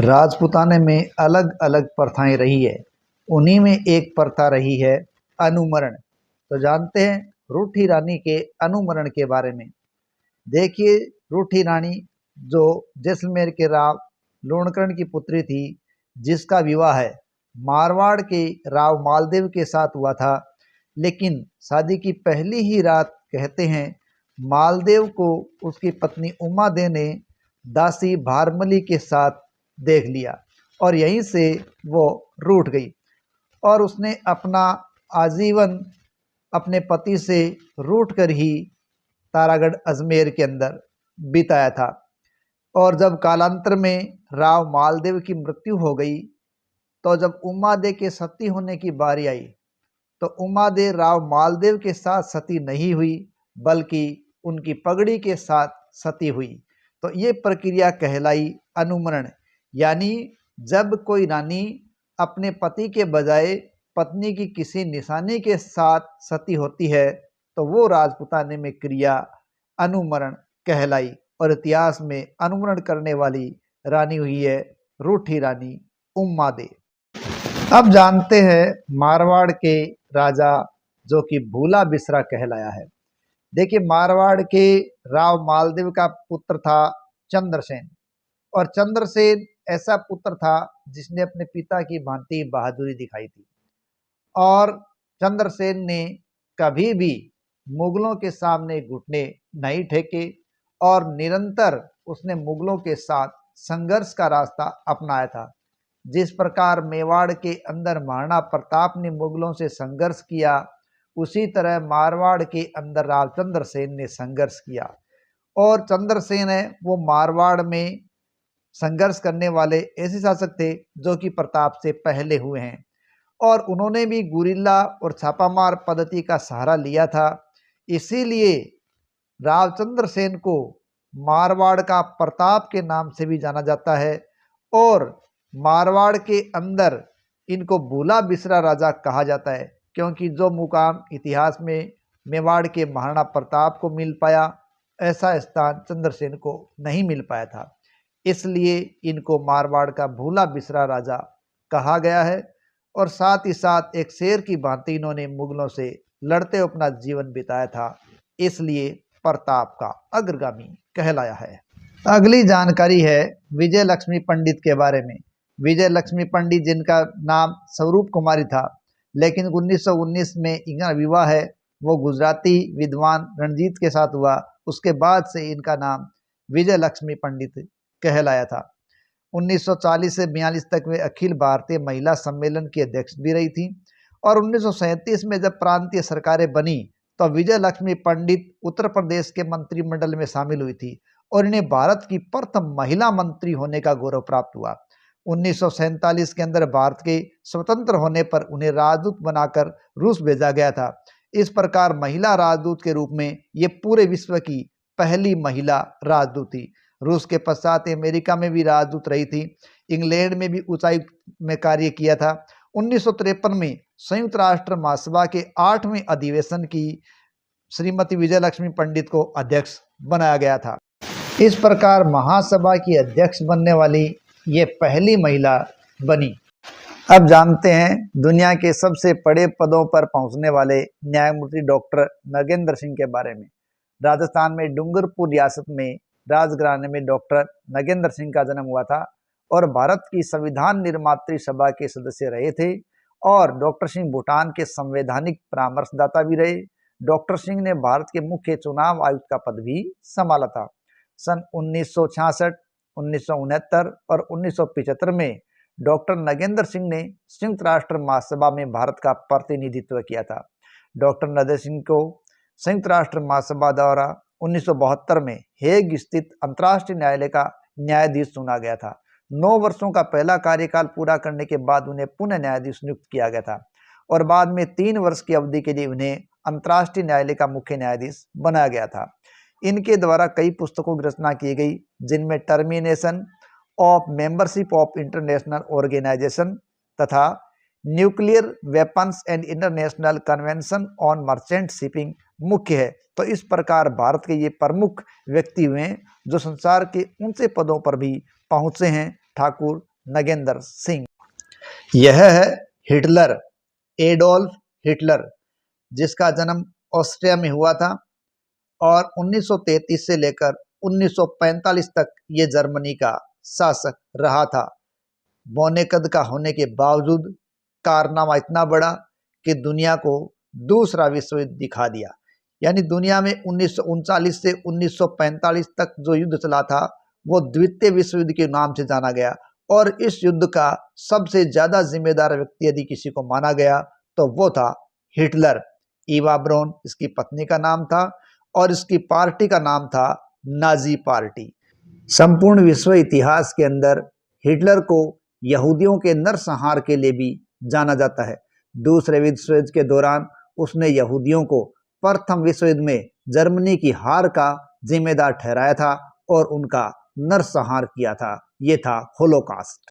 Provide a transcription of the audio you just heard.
राजपूताने में अलग अलग प्रथाएं रही है। उन्हीं में एक प्रथा रही है अनुमरण। तो जानते हैं रूठी रानी के अनुमरण के बारे में। देखिए, रूठी रानी जो जैसलमेर के राव लूणकरण की पुत्री थी, जिसका विवाह है मारवाड़ के राव मालदेव के साथ हुआ था। लेकिन शादी की पहली ही रात कहते हैं मालदेव को उसकी पत्नी उमा दे ने दासी भारमली के साथ देख लिया और यहीं से वो रूठ गई और उसने अपना आजीवन अपने पति से रूठ कर ही तारागढ़ अजमेर के अंदर बिताया था। और जब कालांतर में राव मालदेव की मृत्यु हो गई, तो जब उमादे के सती होने की बारी आई, तो उमादे राव मालदेव के साथ सती नहीं हुई, बल्कि उनकी पगड़ी के साथ सती हुई। तो ये प्रक्रिया कहलाई अनुमरण। यानी जब कोई रानी अपने पति के बजाय पत्नी की किसी निशानी के साथ सती होती है, तो वो राजपूताने में क्रिया अनुमरण कहलाई। और इतिहास में अनुमरण करने वाली रानी हुई है रूठी रानी उम्मादे। अब जानते हैं मारवाड़ के राजा जो कि भूला बिसरा कहलाया है। देखिए, मारवाड़ के राव मालदेव का पुत्र था चंद्रसेन, और चंद्रसेन ऐसा पुत्र था जिसने अपने पिता की भांति बहादुरी दिखाई थी। और चंद्रसेन ने कभी भी मुगलों के सामने घुटने नहीं टेके और निरंतर उसने मुगलों के साथ संघर्ष का रास्ता अपनाया था। जिस प्रकार मेवाड़ के अंदर महाराणा प्रताप ने मुगलों से संघर्ष किया, उसी तरह मारवाड़ के अंदर राव चंद्रसेन ने संघर्ष किया। और चंद्रसेन है वो मारवाड़ में संघर्ष करने वाले ऐसे शासक थे जो कि प्रताप से पहले हुए हैं, और उन्होंने भी गुरिल्ला और छापामार पद्धति का सहारा लिया था। इसीलिए राव चंद्रसेन को मारवाड़ का प्रताप के नाम से भी जाना जाता है, और मारवाड़ के अंदर इनको भूला बिसरा राजा कहा जाता है, क्योंकि जो मुकाम इतिहास में मेवाड़ के महाराणा प्रताप को मिल पाया, ऐसा स्थान चंद्रसेन को नहीं मिल पाया था। इसलिए इनको मारवाड़ का भूला बिसरा राजा कहा गया है। और साथ ही साथ एक शेर की भांति इन्होंने मुगलों से लड़ते अपना जीवन बिताया था, इसलिए प्रताप का अग्रगामी कहलाया है। अगली जानकारी है विजय लक्ष्मी पंडित के बारे में। विजय लक्ष्मी पंडित, जिनका नाम स्वरूप कुमारी था, लेकिन 1919 में इनका विवाह है वो गुजराती विद्वान रणजीत के साथ हुआ। उसके बाद से इनका नाम विजय लक्ष्मी पंडित कहलाया था। 1940 से 42 तक वे अखिल भारतीय महिला सम्मेलन की अध्यक्ष भी रही थी। और 1937 में जब प्रांतीय सरकारें बनी, तो विजय लक्ष्मी पंडित उत्तर प्रदेश के मंत्रिमंडल में शामिल हुई थी और इन्हें भारत की प्रथम महिला मंत्री होने का गौरव प्राप्त हुआ। 1947 के अंदर भारत के स्वतंत्र होने पर उन्हें राजदूत बनाकर रूस भेजा गया था। इस प्रकार महिला राजदूत के रूप में ये पूरे विश्व की पहली महिला राजदूत थी। रूस के पश्चात अमेरिका में भी राजदूत रही थी, इंग्लैंड में भी उच्चायुक्त में कार्य किया था। 1953 में संयुक्त राष्ट्र महासभा के 8वें अधिवेशन की श्रीमती विजय लक्ष्मी पंडित को अध्यक्ष बनाया गया था। इस प्रकार महासभा की अध्यक्ष बनने वाली ये पहली महिला बनी। अब जानते हैं दुनिया के सबसे बड़े पदों पर पहुंचने वाले न्यायमूर्ति डॉक्टर नगेंद्र सिंह के बारे में। राजस्थान में डूंगरपुर रियासत में राजघराने में डॉक्टर नगेंद्र सिंह का जन्म हुआ था और भारत की संविधान निर्मात्री सभा के सदस्य रहे थे। और डॉक्टर सिंह भूटान के संवैधानिक परामर्शदाता भी रहे। डॉक्टर सिंह ने भारत के मुख्य चुनाव आयुक्त का पद भी संभाला था। सन 1966, 1969 और 1975 में डॉक्टर नगेंद्र सिंह ने संयुक्त राष्ट्र महासभा में भारत का प्रतिनिधित्व किया था। डॉक्टर नगेंद्र सिंह को संयुक्त राष्ट्र महासभा द्वारा 1972 में हेग स्थित अंतर्राष्ट्रीय न्यायालय का न्यायाधीश चुना गया था। 9 वर्षों का पहला कार्यकाल पूरा करने के बाद उन्हें पुनः न्यायाधीश नियुक्त किया गया था और बाद में 3 वर्ष की अवधि के लिए उन्हें अंतर्राष्ट्रीय न्यायालय का मुख्य न्यायाधीश बनाया गया था। इनके द्वारा कई पुस्तकों की रचना की गई, जिनमें termination of membership of international organisation तथा nuclear weapons and international convention on merchant shipping मुख्य है। तो इस प्रकार भारत के ये प्रमुख व्यक्ति हुए हैं जो संसार के ऊंचे पदों पर भी पहुंचे हैं, ठाकुर नगेंद्र सिंह। यह है हिटलर, एडोल्फ हिटलर, जिसका जन्म ऑस्ट्रिया में हुआ था और 1933 से लेकर 1945 तक ये जर्मनी का शासक रहा था। बौने कद का होने के बावजूद कारनामा इतना बड़ा कि दुनिया को दूसरा विश्व युद्ध दिखा दिया। यानी दुनिया में 1939 से 1945 तक जो युद्ध चला था वो द्वितीय विश्व युद्ध के नाम से जाना गया, और इस युद्ध का सबसे ज्यादा जिम्मेदार व्यक्ति यदि किसी को माना गया तो वो था हिटलर। ईवा ब्राउन इसकी पत्नी का नाम था और इसकी पार्टी का नाम था नाजी पार्टी। संपूर्ण विश्व इतिहास के अंदर हिटलर को यहूदियों के नरसंहार के लिए भी जाना जाता है। दूसरे विश्व युद्ध के दौरान उसने यहूदियों को प्रथम विश्व युद्ध में जर्मनी की हार का जिम्मेदार ठहराया था और उनका नरसंहार किया था। ये था होलोकॉस्ट।